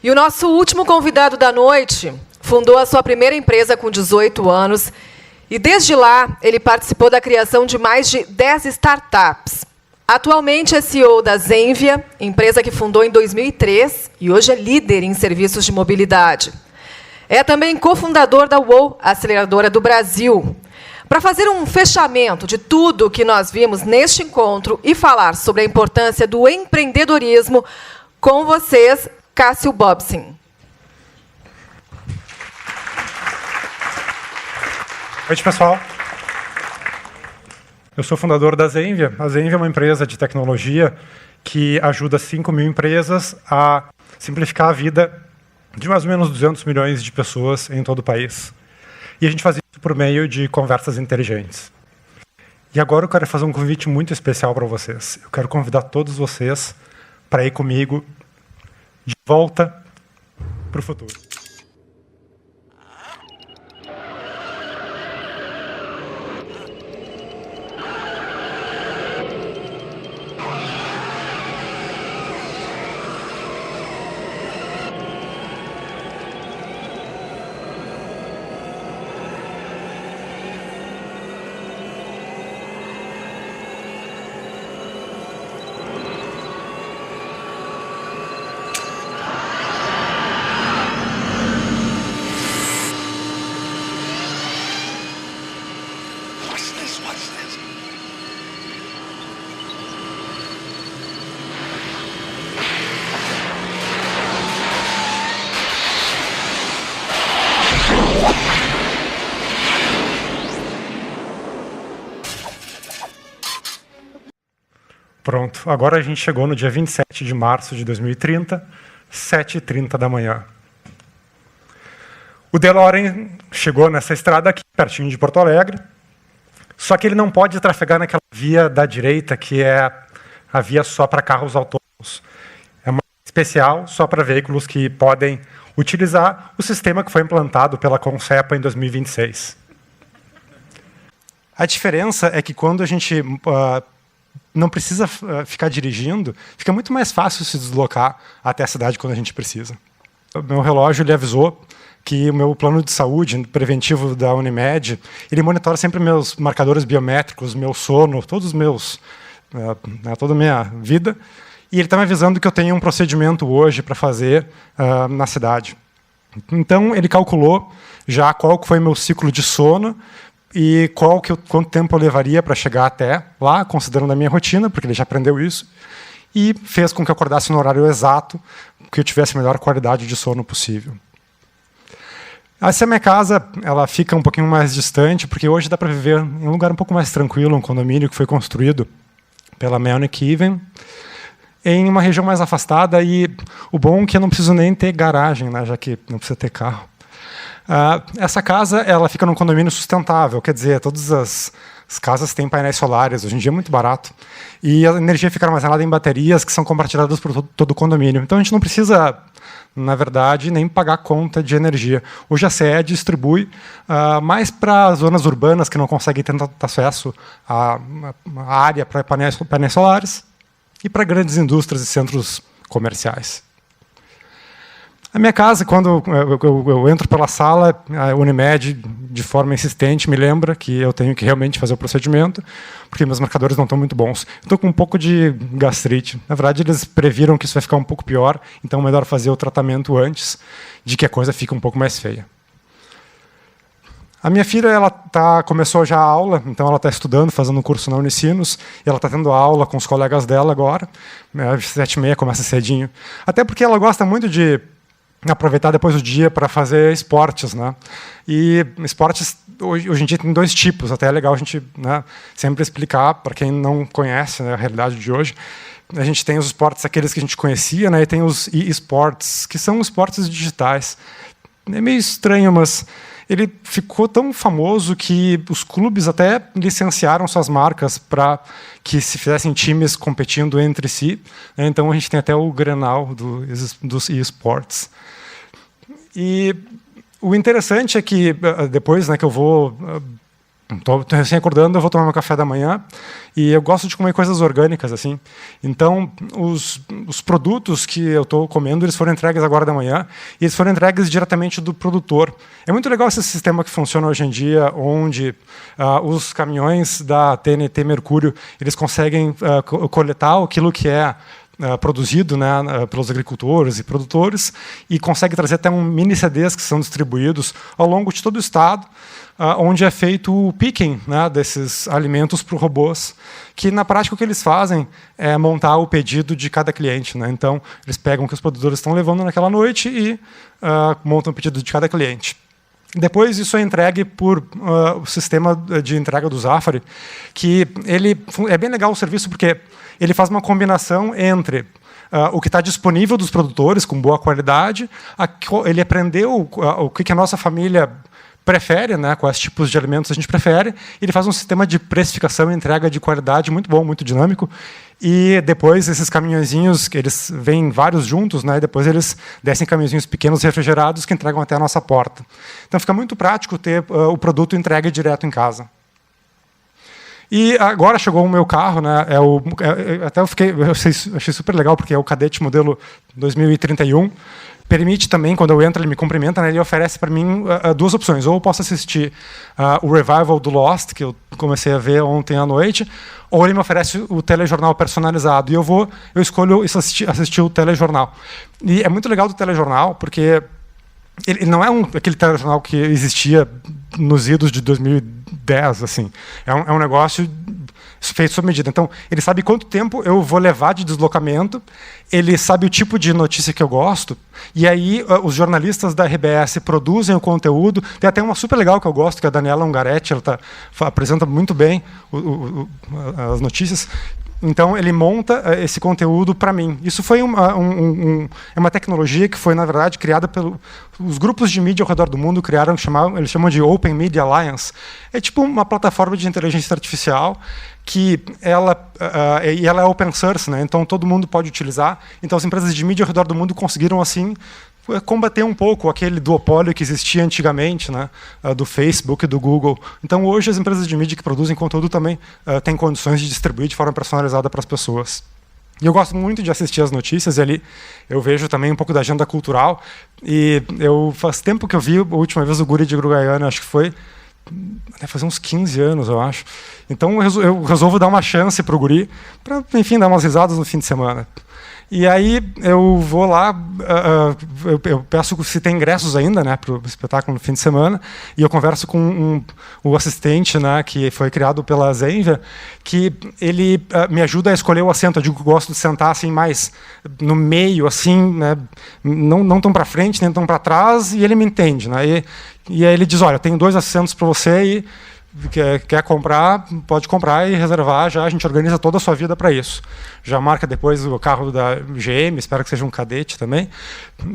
E o nosso último convidado da noite fundou a sua primeira empresa com 18 anos e, desde lá, ele participou da criação de mais de 10 startups. Atualmente é CEO da Zenvia, empresa que fundou em 2003 e hoje é líder em serviços de mobilidade. É também cofundador da UOL, aceleradora do Brasil. Para fazer um fechamento de tudo o que nós vimos neste encontro e falar sobre a importância do empreendedorismo, com vocês, Cássio Bobsin. Boa noite, pessoal. Eu sou fundador da Zenvia. A Zenvia é uma empresa de tecnologia que ajuda 5.000 empresas a simplificar a vida de mais ou menos 200 milhões de pessoas em todo o país. E a gente faz isso por meio de conversas inteligentes. E agora eu quero fazer um convite muito especial para vocês. Eu quero convidar todos vocês para ir comigo de volta para o futuro. Pronto, agora a gente chegou no dia 27 de março de 2030, 7h30 da manhã. O DeLorean chegou nessa estrada aqui, pertinho de Porto Alegre, só que ele não pode trafegar naquela via da direita, que é a via só para carros autônomos. É uma especial só para veículos que podem utilizar o sistema que foi implantado pela Concepa em 2026. A diferença é que quando a gente não precisa ficar dirigindo, fica muito mais fácil se deslocar até a cidade quando a gente precisa. O meu relógio ele avisou que o meu plano de saúde preventivo da Unimed, ele monitora sempre meus marcadores biométricos, meu sono, todos os meus, toda a minha vida, e ele está me avisando que eu tenho um procedimento hoje para fazer na cidade. Então, ele calculou já qual foi meu ciclo de sono, e quanto tempo eu levaria para chegar até lá, considerando a minha rotina, porque ele já aprendeu isso, e fez com que eu acordasse no horário exato, que eu tivesse a melhor qualidade de sono possível. Essa minha casa ela fica um pouquinho mais distante, porque hoje dá para viver em um lugar um pouco mais tranquilo, um condomínio que foi construído pela Melnick Even, em uma região mais afastada, e o bom é que eu não preciso nem ter garagem, né, já que não precisa ter carro. Essa casa ela fica num condomínio sustentável, quer dizer, todas as casas têm painéis solares, hoje em dia é muito barato, e a energia fica armazenada em baterias que são compartilhadas por todo o condomínio. Então a gente não precisa, na verdade, nem pagar conta de energia. Hoje a CE distribui mais para zonas urbanas que não conseguem ter tanto acesso à área para painéis solares e para grandes indústrias e centros comerciais. A minha casa, quando eu entro pela sala, a Unimed, de forma insistente, me lembra que eu tenho que realmente fazer o procedimento, porque meus marcadores não estão muito bons. Estou com um pouco de gastrite. Na verdade, eles previram que isso vai ficar um pouco pior, então é melhor fazer o tratamento antes de que a coisa fique um pouco mais feia. A minha filha ela começou já a aula, então ela está estudando, fazendo um curso na Unicinos, e ela está tendo aula com os colegas dela agora. 7h30 começa cedinho. Até porque ela gosta muito de aproveitar depois do dia para fazer esportes, né? E esportes hoje em dia tem 2 tipos, até é legal a gente, né, sempre explicar para quem não conhece, né, a realidade de hoje. A gente tem os esportes aqueles que a gente conhecia, né, e tem os e-sports, que são esportes digitais. É meio estranho, mas ele ficou tão famoso que os clubes até licenciaram suas marcas para que se fizessem times competindo entre si, né? Então a gente tem até o Grenal dos eSports. E o interessante é que depois, né, que eu vou Estou recém acordando, eu vou tomar meu café da manhã e eu gosto de comer coisas orgânicas assim. Então, os produtos que eu estou comendo, eles foram entregues agora da manhã e eles foram entregues diretamente do produtor. É muito legal esse sistema que funciona hoje em dia, onde os caminhões da TNT Mercúrio, eles conseguem coletar aquilo que é produzido, né, pelos agricultores e produtores e consegue trazer até mini CDs que são distribuídos ao longo de todo o estado, onde é feito o picking, né, desses alimentos para os robôs, que na prática o que eles fazem é montar o pedido de cada cliente. Né? Então, eles pegam o que os produtores estão levando naquela noite e montam o pedido de cada cliente. Depois isso é entregue por o sistema de entrega do Zafari, que é bem legal o serviço porque ele faz uma combinação entre o que está disponível dos produtores com boa qualidade, ele aprendeu o que a nossa família prefere, né, quais tipos de alimentos a gente prefere, ele faz um sistema de precificação e entrega de qualidade muito bom, muito dinâmico, e depois esses caminhõezinhos, que eles vêm vários juntos, né, e depois eles descem caminhõezinhos pequenos refrigerados que entregam até a nossa porta. Então fica muito prático ter o produto entregue direto em casa. E agora chegou o meu carro, né? Até eu achei super legal, porque é o Cadete modelo 2031. Permite também, quando eu entro, ele me cumprimenta, né, ele oferece para mim duas opções. Ou eu posso assistir o revival do Lost, que eu comecei a ver ontem à noite, ou ele me oferece o telejornal personalizado. E eu escolho assistir o telejornal. E é muito legal do telejornal, porque ele não é aquele telejornal que existia nos idos de 2010. Assim. É um negócio feito sob medida. Então, ele sabe quanto tempo eu vou levar de deslocamento, ele sabe o tipo de notícia que eu gosto, e aí os jornalistas da RBS produzem o conteúdo. Tem até uma super legal que eu gosto, que é a Daniela Ungaretti, ela apresenta muito bem as notícias. Então, ele monta esse conteúdo para mim. Isso foi uma tecnologia que foi, na verdade, criada os grupos de mídia ao redor do mundo criaram, eles chamam de Open Media Alliance. É tipo uma plataforma de inteligência artificial que ela é open source, né? Então todo mundo pode utilizar. Então as empresas de mídia ao redor do mundo conseguiram assim combater um pouco aquele duopólio que existia antigamente, né, do Facebook e do Google. Então hoje as empresas de mídia que produzem conteúdo também têm condições de distribuir de forma personalizada para as pessoas. E eu gosto muito de assistir as notícias, e ali eu vejo também um pouco da agenda cultural. E faz tempo que eu vi a última vez o Guri de Uruguaiana, acho que foi fazer uns 15 anos, eu acho. Então eu resolvo dar uma chance para o Guri, para, enfim, dar umas risadas no fim de semana. E aí eu vou lá, eu peço se tem ingressos ainda, né, para o espetáculo no fim de semana, e eu converso com o assistente, né, que foi criado pela Zenvia, que ele me ajuda a escolher o assento. Eu digo que eu gosto de sentar assim mais no meio, assim, né, não tão para frente nem tão para trás, e ele me entende, né, e aí ele diz: olha, tenho 2 assentos para você e quer comprar, pode comprar e reservar já, a gente organiza toda a sua vida para isso. Já marca depois o carro da GM, espero que seja um Cadete também,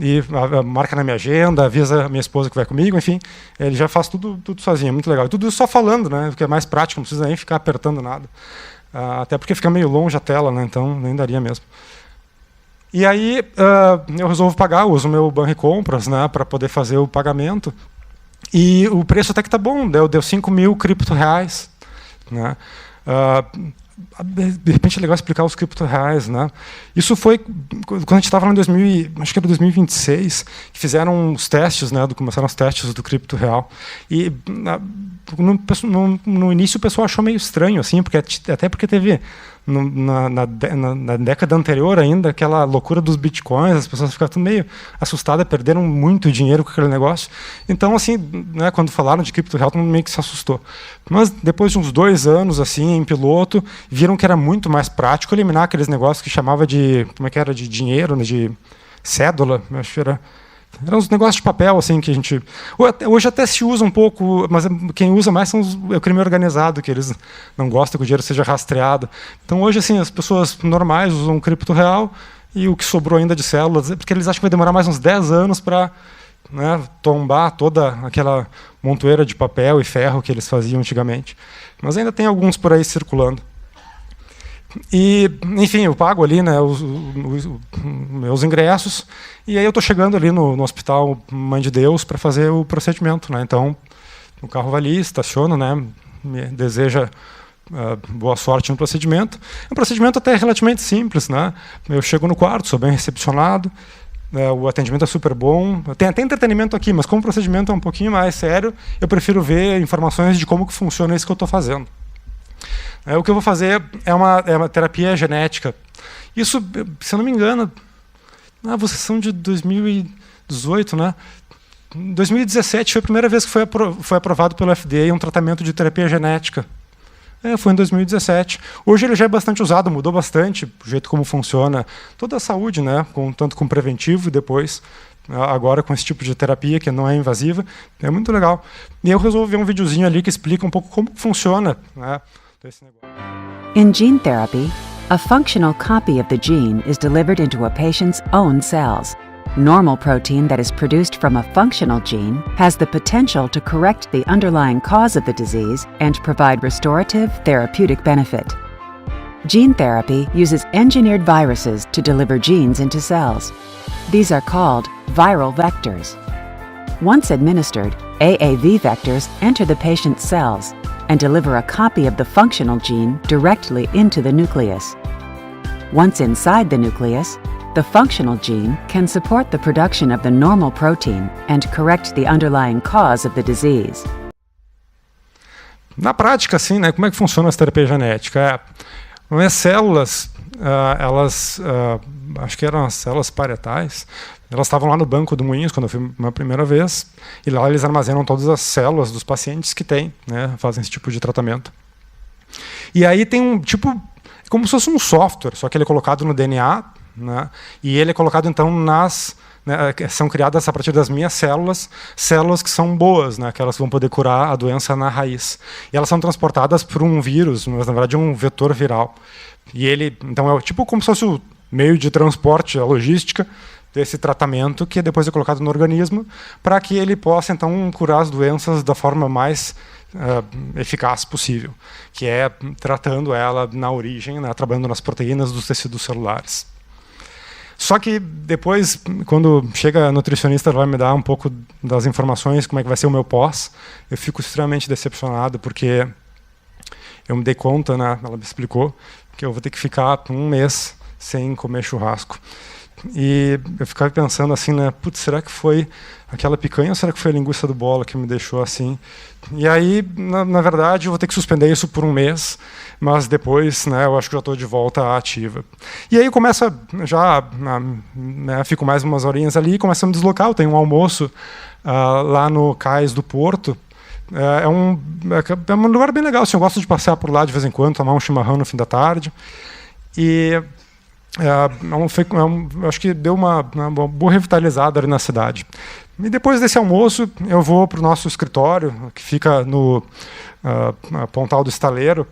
e marca na minha agenda, avisa a minha esposa que vai comigo, enfim, ele já faz tudo sozinho, é muito legal. E tudo isso só falando, né, porque é mais prático, não precisa nem ficar apertando nada. Até porque fica meio longe a tela, né, então nem daria mesmo. E aí eu resolvo pagar, uso o meu Banricompras, né, para poder fazer o pagamento. E o preço até que está bom, deu 5.000 cripto-reais. Né? De repente é legal explicar os cripto-reais. Né? Isso foi quando a gente estava em 2026, que fizeram os testes, né, começaram os testes do cripto-real. E no início o pessoal achou meio estranho, assim, até porque teve na década anterior ainda aquela loucura dos bitcoins, as pessoas ficaram meio assustadas, perderam muito dinheiro com aquele negócio. Então, assim, né, quando falaram de cripto-real, todo mundo meio que se assustou. Mas depois de uns 2 anos assim em piloto, viram que era muito mais prático eliminar aqueles negócios que chamava de, como é que era, de dinheiro, né, de cédula, acho que era. Eram uns negócios de papel, assim, que a gente... Hoje até se usa um pouco, mas quem usa mais são o crime organizado, que eles não gostam que o dinheiro seja rastreado. Então, hoje, assim, as pessoas normais usam cripto real e o que sobrou ainda de células, porque eles acham que vai demorar mais uns 10 anos para, né, tombar toda aquela montoeira de papel e ferro que eles faziam antigamente. Mas ainda tem alguns por aí circulando. E, enfim, eu pago ali, né, os meus ingressos, e aí eu estou chegando ali no Hospital Mãe de Deus para fazer o procedimento. Né? Então, o carro vai ali, estaciona, né, me deseja boa sorte no procedimento. É um procedimento até relativamente simples, né? Eu chego no quarto, sou bem recepcionado, o atendimento é super bom. Tem até entretenimento aqui, mas como o procedimento é um pouquinho mais sério, eu prefiro ver informações de como que funciona isso que eu estou fazendo. O que eu vou fazer é uma terapia genética. Isso, se eu não me engano, vocês são de 2018, né? Em 2017 foi a primeira vez que foi aprovado pelo FDA um tratamento de terapia genética. Foi em 2017. Hoje ele já é bastante usado, mudou bastante o jeito como funciona toda a saúde, né? Tanto com preventivo e depois, agora com esse tipo de terapia que não é invasiva. É muito legal. E eu resolvi ver um videozinho ali que explica um pouco como funciona, né, esse negócio. In gene therapy, a functional copy of the gene is delivered into a patient's own cells. Normal protein that is produced from a functional gene has the potential to correct the underlying cause of the disease and provide restorative therapeutic benefit. Gene therapy uses engineered viruses to deliver genes into cells. These are called viral vectors. Once administered, AAV vectors enter the patient's cells and deliver a copy of the functional gene directly into the nucleus. Once inside the nucleus, the functional gene can support the production of the normal protein and correct the underlying cause of the disease. Na prática, assim, né, como é que funciona essa terapia genética? As células, acho que eram as células parietais, elas estavam lá no banco do Moinhos quando eu fui uma primeira vez, e lá eles armazenam todas as células dos pacientes que têm, né, fazem esse tipo de tratamento. E aí tem um tipo, como se fosse um software, só que ele é colocado no DNA, né, e ele é colocado então são criadas a partir das minhas células que são boas, né, que elas vão poder curar a doença na raiz. E elas são transportadas por um vírus, mas na verdade é um vetor viral. E ele, então, é tipo como se fosse o meio de transporte, a logística desse tratamento que depois é colocado no organismo para que ele possa então curar as doenças da forma mais eficaz possível, que é tratando ela na origem, né, trabalhando nas proteínas dos tecidos celulares. Só que depois, quando chega a nutricionista, ela vai me dar um pouco das informações, como é que vai ser o meu pós, eu fico extremamente decepcionado, porque eu me dei conta, né, ela me explicou, que eu vou ter que ficar um mês sem comer churrasco. E eu ficava pensando assim, né, putz, será que foi aquela picanha ou será que foi a linguiça do Bola que me deixou assim? E aí, na verdade, eu vou ter que suspender isso por um mês, mas depois, né, eu acho que já estou de volta à ativa. E aí começa já, né, fico mais umas horinhas ali, começo a me deslocar, eu tenho um almoço lá no Cais do Porto. É um lugar bem legal, assim, eu gosto de passear por lá de vez em quando, tomar um chimarrão no fim da tarde. E acho que deu uma boa revitalizada ali na cidade. E depois desse almoço, eu vou para o nosso escritório, que fica no Pontal do Estaleiro,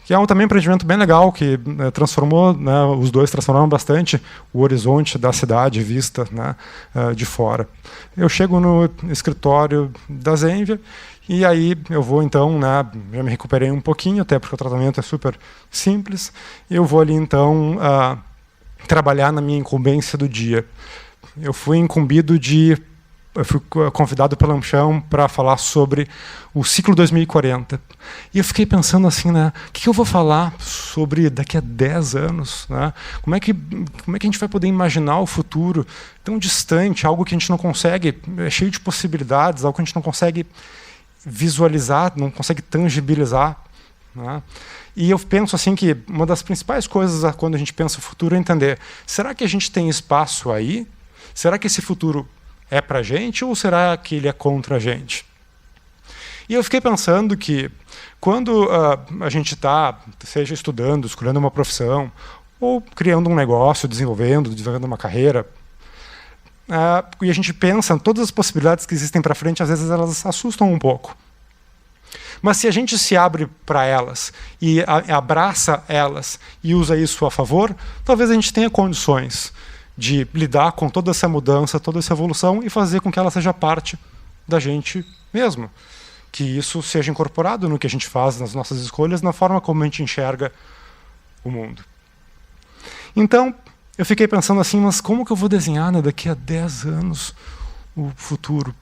que é também um empreendimento bem legal, que transformou, né, os dois transformaram bastante o horizonte da cidade vista, né, de fora. Eu chego no escritório da Zenvia, e aí eu vou então, né, já me recuperei um pouquinho, até porque o tratamento é super simples, eu vou ali então trabalhar na minha incumbência do dia. Eu fui convidado pela Amcham para falar sobre o ciclo 2040. E eu fiquei pensando assim, né, o que eu vou falar sobre daqui a 10 anos? Né? Como é que a gente vai poder imaginar o futuro tão distante, algo que a gente não consegue, é cheio de possibilidades, algo que a gente não consegue visualizar, não consegue tangibilizar, né? E eu penso assim que uma das principais coisas quando a gente pensa no futuro é entender, será que a gente tem espaço aí? Será que esse futuro é para a gente ou será que ele é contra a gente? E eu fiquei pensando que quando a gente está, seja estudando, escolhendo uma profissão, ou criando um negócio, desenvolvendo uma carreira, e a gente pensa em todas as possibilidades que existem para frente, às vezes elas assustam um pouco. Mas se a gente se abre para elas e abraça elas e usa isso a favor, talvez a gente tenha condições de lidar com toda essa mudança, toda essa evolução e fazer com que ela seja parte da gente mesmo. Que isso seja incorporado no que a gente faz, nas nossas escolhas, na forma como a gente enxerga o mundo. Então, eu fiquei pensando assim, mas como que eu vou desenhar, né, daqui a 10 anos o futuro?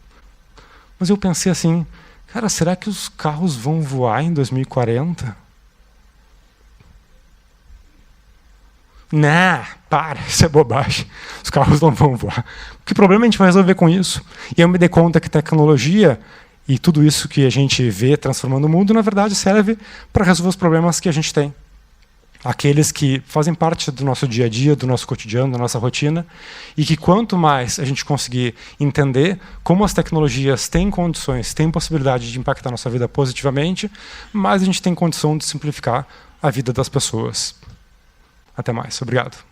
Mas eu pensei assim, Cara, será que os carros vão voar em 2040? Nah, para, isso é bobagem. Os carros não vão voar. Que problema a gente vai resolver com isso? E eu me dei conta que tecnologia e tudo isso que a gente vê transformando o mundo, na verdade, serve para resolver os problemas que a gente tem. Aqueles que fazem parte do nosso dia a dia, do nosso cotidiano, da nossa rotina, e que quanto mais a gente conseguir entender como as tecnologias têm condições, têm possibilidade de impactar a nossa vida positivamente, mais a gente tem condição de simplificar a vida das pessoas. Até mais. Obrigado.